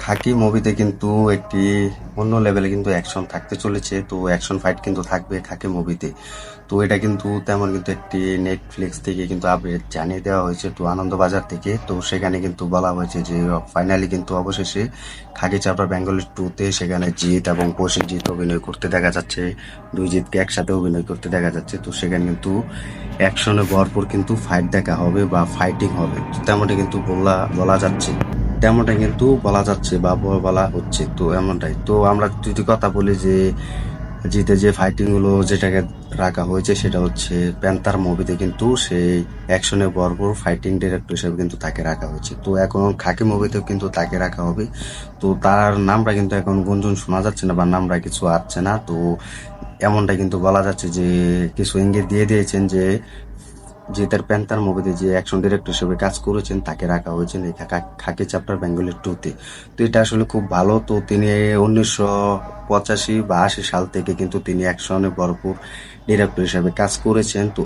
খাকি মুভিতে কিন্তু একটি অন্য লেভেলে কিন্তু অ্যাকশন থাকতে চলেছে। তো অ্যাকশন ফাইট কিন্তু থাকবে খাকি মুভিতে। তো এটা কিন্তু তেমন কিন্তু একটি নেটফ্লিক্স থেকে কিন্তু আপডেট জানিয়ে দেওয়া হয়েছে, তো আনন্দবাজার থেকে। তো সেখানে কিন্তু বলা হয়েছে যে ফাইনালি কিন্তু অবশেষে খাকি চাপড়া বেঙ্গলি 2-তে সেখানে জিৎ এবং প্রসেনজিৎ অভিনয় করতে দেখা যাচ্ছে। দুই জিতকে একসাথে অভিনয় করতে দেখা যাচ্ছে। তো সেখানে কিন্তু অ্যাকশনে ভরপুর কিন্তু ফাইট দেখা হবে বা ফাইটিং হবে, তেমনটা কিন্তু বলা যাচ্ছে। তেমনটা কিন্তু বলা যাচ্ছে বা বলা হচ্ছে। তো এমনটাই। তো আমরা যদি কথা বলি যে জিতে যে ফাইটিং গুলো যেটাকে রাখা হয়েছে সেটা হচ্ছে প্যান্থার মুভিতে কিন্তু সেই অ্যাকশনে ভরপুর ফাইটিং ডিরেক্টর হিসেবে কিন্তু তাকে রাখা হয়েছে। তো এখন খাকি মুভিতেও কিন্তু তাকে রাখা হবে। তো তার নামটা কিন্তু এখন গুঞ্জন শোনা যাচ্ছে না বা নামটা কিছু আসছে না। তো এমনটা কিন্তু বলা যাচ্ছে যে কিছু ইঙ্গিত দিয়ে দিয়েছেন যে জিতের প্যান্থার মুভিতে যে অ্যাকশন ডিরেক্টর হিসেবে কাজ করেছেন তাকে রাখা হয়েছে এই খাকি চ্যাপ্টার বেঙ্গলি 2-তে। তো এটা আসলে খুব ভালো। তো তিনি 1985 বা 80 সাল থেকে কিন্তু তিনি অ্যাকশনে ভরপুর ডিরেক্টর হিসেবে কাজ করেছেন। তো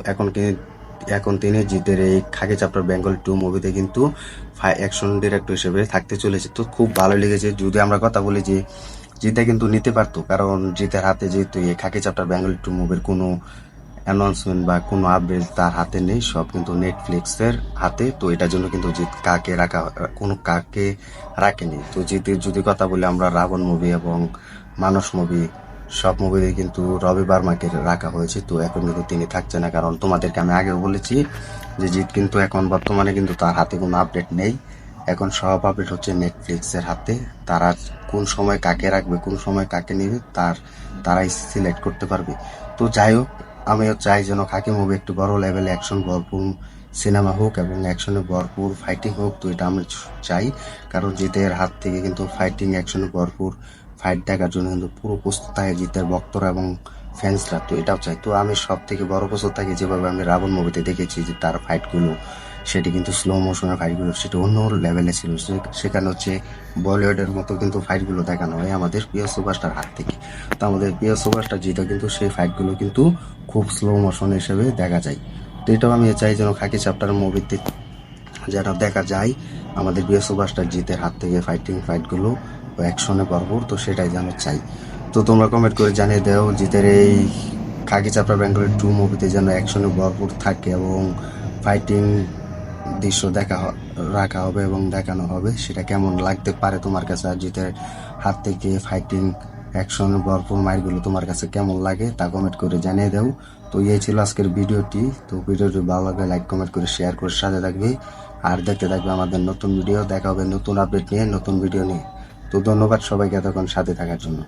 এখন তিনি জিতের এই খাকি চ্যাপ্টার বেঙ্গল 2 মুভিতে কিন্তু অ্যাকশন ডিরেক্টর হিসেবে থাকতে চলেছে। তো খুব ভালো লেগেছে। যদি আমরা কথা বলি যে জিতে কিন্তু নিতে পারতো, কারণ জিতের হাতে যেহেতু এই খাকি চ্যাপ্টার বেঙ্গল 2 মুভির কোনো অ্যানাউন্সমেন্ট বা কোনো আপডেট তার হাতে নেই, সব কিন্তু নেটফ্লিক্সের হাতে। তো এটার জন্য কিন্তু জিৎ কাকে রাখেনি। তো জিতের যদি কথা বলি আমরা রাবণ মুভি এবং মানস মুভি, সব মুভিতে কিন্তু রবি বার্মাকে রাখা হয়েছে। তো এখন কিন্তু তিনি থাকছে না, কারণ তোমাদেরকে আমি আগেও বলেছি যে জিৎ কিন্তু এখন বর্তমানে কিন্তু তার হাতে কোনো আপডেট নেই। এখন সব আপডেট হচ্ছে নেটফ্লিক্সের হাতে। তারা কোন সময় কাকে রাখবে, কোন সময় কাকে নেবে, তারাই সিলেক্ট করতে পারবে। তো যাই হোক, আমিও চাই যেন খাকি মুভি একটু বড় লেভেলে অ্যাকশন ভরপুর সিনেমা হোক এবং অ্যাকশনে ভরপুর ফাইটিং হোক। তো এটা আমি চাই, কারণ জিতের হাত থেকে কিন্তু ফাইটিং অ্যাকশনে ভরপুর ফাইট দেখার জন্য কিন্তু পুরো প্রস্তুত থাকে জিতের ভক্তরা এবং ফ্যান্সরা। তো এটাও চাই। তো আমি সব থেকে বড় প্রস্তুত থাকি যেভাবে আমি রাবণ মুভিতে দেখেছি যে তার ফাইটগুলো, সেটি কিন্তু স্লো মোশনের ফাইটগুলো সেটা অন্য লেভেলে ছিল। সেখানে হচ্ছে বলিউডের মতো কিন্তু ফাইটগুলো দেখানো হয় আমাদের প্রিয় সুপারস্টার হাত থেকে। তো আমাদের প্রিয় সুপারস্টার জিতে কিন্তু সেই ফাইটগুলো কিন্তু খুব স্লো মোশন হিসেবে দেখা যায়। তো এটাও আমি চাই যেন খাকি চ্যাপ্টার মুভিতে যেন দেখা যায় আমাদের প্রিয় সুপারস্টার জিতের হাত থেকে ফাইটগুলো অ্যাকশনে ভরপুর। তো সেটাই যেন চাই। তো তোমরা কমেন্ট করে জানিয়ে দাও জিতের এই খাকি চাপড়া বেঙ্গলের 2 মুভিতে যেন অ্যাকশনে ভরপুর থাকে এবং ফাইটিং দৃশ্য রাখা হবে এবং দেখানো হবে, সেটা কেমন লাগতে পারে তোমার কাছে। আর জিতের হাত থেকে ফাইটিং অ্যাকশন ভরপুর মাইরগুলো তোমার কাছে কেমন লাগে তা কমেন্ট করে জানিয়ে দাও। তো এই ছিল আজকের ভিডিওটি। তো ভিডিওটি ভালো লাগলে লাইক কমেন্ট করে শেয়ার করে সাথে থাকবে আর দেখতে থাকবে আমাদের নতুন ভিডিও। দেখা হবে নতুন আপডেট নিয়ে, নতুন ভিডিও নিয়ে। তো ধন্যবাদ সবাইকে এতক্ষণ সাথে থাকার জন্য।